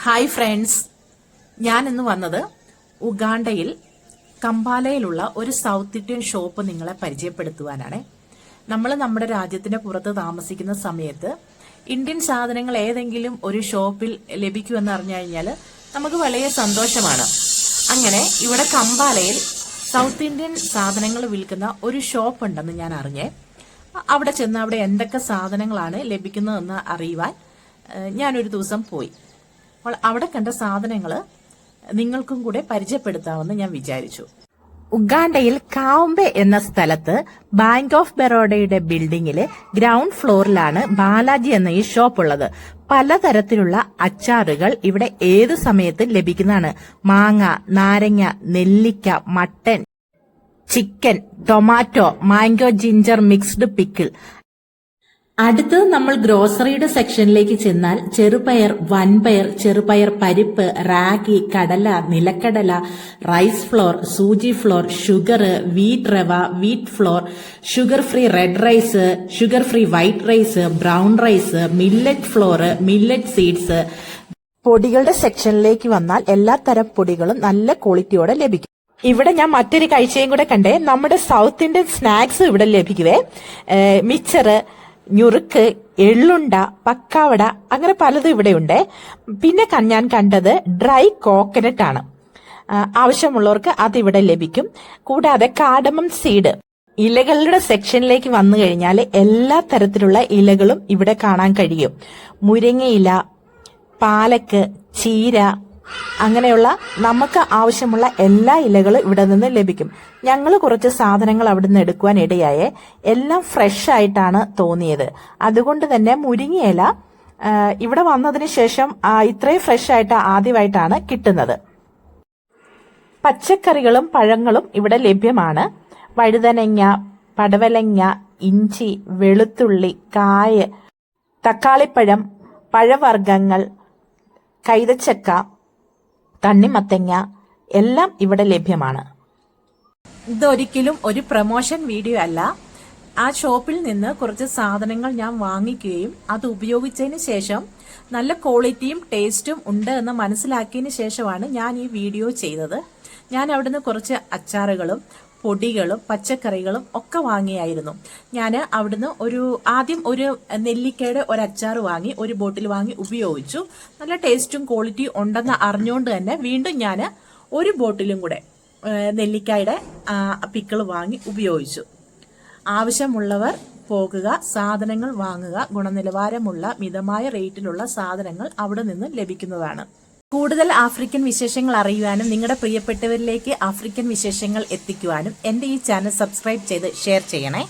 Hi friends, ഞാൻ ഇന്ന് വന്നത് ഉഗാണ്ടയിൽ കമ്പാലയിലുള്ള ഒരു സൗത്ത് ഇന്ത്യൻ ഷോപ്പ് നിങ്ങളെ പരിചയപ്പെടുത്തുവാനാണ്. നമ്മൾ നമ്മുടെ രാജ്യത്തിന് പുറത്ത് താമസിക്കുന്ന സമയത്ത് ഇന്ത്യൻ സാധനങ്ങൾ ഏതെങ്കിലും ഒരു ഷോപ്പിൽ ലഭിക്കുമെന്ന് അറിഞ്ഞു കഴിഞ്ഞാൽ നമുക്ക് വളരെ സന്തോഷമാണ്. അങ്ങനെ ഇവിടെ കമ്പാലയിൽ സൗത്ത് ഇന്ത്യൻ സാധനങ്ങൾ വിൽക്കുന്ന ഒരു ഷോപ്പ് ഉണ്ടെന്ന് ഞാൻ അറിഞ്ഞേ. അവിടെ ചെന്ന് അവിടെ എന്തൊക്കെ സാധനങ്ങളാണ് ലഭിക്കുന്നതെന്ന് അറിയുവാൻ ഞാനൊരു ദിവസം പോയി. അപ്പോൾ അവിടെ കണ്ട സാധനങ്ങൾ നിങ്ങൾക്കും കൂടെ പരിചയപ്പെടുത്താമെന്ന് ഞാൻ വിചാരിച്ചു. ഉഗാണ്ടയിൽ കാവുംബെ എന്ന സ്ഥലത്ത് ബാങ്ക് ഓഫ് ബറോഡയുടെ ബിൽഡിംഗില് ഗ്രൗണ്ട് ഫ്ലോറിലാണ് ബാലാജി എന്ന ഈ ഷോപ്പ് ഉള്ളത്. പലതരത്തിലുള്ള അച്ചാറുകൾ ഇവിടെ ഏതു സമയത്തും ലഭിക്കുന്നതാണ്. മാങ്ങ, നാരങ്ങ, നെല്ലിക്ക, mutton, chicken, tomato, mango, ginger, mixed pickle. അടുത്ത് നമ്മൾ ഗ്രോസറിയുടെ സെക്ഷനിലേക്ക് ചെന്നാൽ ചെറുപയർ, വൻപയർ, ചെറുപയർ പരിപ്പ്, റാഗി, കടല, നിലക്കടല, rice flour, sooji flour, sugar, wheat rava, wheat flour, sugar free red rice, sugar free white rice, brown rice, millet flour, millet seeds. പൊടികളുടെ സെക്ഷനിലേക്ക് വന്നാൽ എല്ലാ തരം പൊടികളും നല്ല ക്വാളിറ്റിയോടെ ലഭിക്കും. ഇവിടെ ഞാൻ മറ്റൊരു കാഴ്ചയും കൂടെ കണ്ടേ. നമ്മുടെ സൗത്ത് ഇന്ത്യൻ സ്നാക്സ് ഇവിടെ ലഭിക്കുവേ. മിച്ചറ്, ഞുറുക്ക്, എള്ളുണ്ട, പക്കാവട, അങ്ങനെ പലതും ഇവിടെ ഉണ്ട്. പിന്നെ ഞാൻ കണ്ടത് ഡ്രൈ കോക്കനട്ട് ആണ്. ആവശ്യമുള്ളവർക്ക് അതിവിടെ ലഭിക്കും. കൂടാതെ കാഡമം സീഡ്. ഇലകളുടെ സെക്ഷനിലേക്ക് വന്നു കഴിഞ്ഞാൽ എല്ലാ തരത്തിലുള്ള ഇലകളും ഇവിടെ കാണാൻ കഴിയും. മുരിങ്ങയില, പാലക്ക്, ചീര, അങ്ങനെയുള്ള നമുക്ക് ആവശ്യമുള്ള എല്ലാ ഇലകളും ഇവിടെ നിന്ന് ലഭിക്കും. ഞങ്ങൾ കുറച്ച് സാധനങ്ങൾ അവിടെ നിന്ന് എടുക്കുവാൻ ഇടയായേ. എല്ലാം ഫ്രഷ് ആയിട്ടാണ് തോന്നിയത്. അതുകൊണ്ട് തന്നെ മുരിങ്ങയില ഇവിടെ വന്നതിന് ശേഷം ഇത്രയും ഫ്രഷ് ആയിട്ട് ആദ്യമായിട്ടാണ് കിട്ടുന്നത്. പച്ചക്കറികളും പഴങ്ങളും ഇവിടെ ലഭ്യമാണ്. വഴുതനങ്ങ, പടവലങ്ങ, ഇഞ്ചി, വെളുത്തുള്ളി, കായ്, തക്കാളിപ്പഴം, പഴവർഗ്ഗങ്ങൾ, കൈതച്ചക്ക, തണ്ണിമത്തങ്ങ എല്ലാം ഇവിടെ ലഭ്യമാണ്. ഇതൊരിക്കലും ഒരു പ്രൊമോഷൻ വീഡിയോ അല്ല. ആ ഷോപ്പിൽ നിന്ന് കുറച്ച് സാധനങ്ങൾ ഞാൻ വാങ്ങിക്കുകയും അത് ഉപയോഗിച്ചതിന് ശേഷം നല്ല ക്വാളിറ്റിയും ടേസ്റ്റും ഉണ്ട് എന്ന് മനസ്സിലാക്കിയതിന് ശേഷമാണ് ഞാൻ ഈ വീഡിയോ ചെയ്തത്. ഞാൻ അവിടുന്ന് കുറച്ച് അച്ചാറുകളും പൊടികളും പച്ചക്കറികളും ഒക്കെ വാങ്ങിയായിരുന്നു. ഞാൻ അവിടുന്ന് ആദ്യം ഒരു നെല്ലിക്കയുടെ ഒരു അച്ചാർ വാങ്ങി, ഒരു ബോട്ടിൽ വാങ്ങി ഉപയോഗിച്ചു. നല്ല ടേസ്റ്റും ക്വാളിറ്റിയും ഉണ്ടെന്ന് അറിഞ്ഞുകൊണ്ട് തന്നെ വീണ്ടും ഞാൻ ഒരു ബോട്ടിലും കൂടെ നെല്ലിക്കായുടെ പിക്കിൾ വാങ്ങി ഉപയോഗിച്ചു. ആവശ്യമുള്ളവർ പോകുക, സാധനങ്ങൾ വാങ്ങുക. ഗുണനിലവാരമുള്ള മിതമായ റേറ്റിലുള്ള സാധനങ്ങൾ അവിടെ നിന്ന് ലഭിക്കുന്നതാണ്. കൂടുതൽ ആഫ്രിക്കൻ വിശേഷങ്ങൾ അറിയുവാനും നിങ്ങളുടെ പ്രിയപ്പെട്ടവരിലേക്ക് ആഫ്രിക്കൻ വിശേഷങ്ങൾ എത്തിക്കുവാനും എന്റെ ഈ ചാനൽ സബ്സ്ക്രൈബ് ചെയ്ത് ഷെയർ ചെയ്യണേ.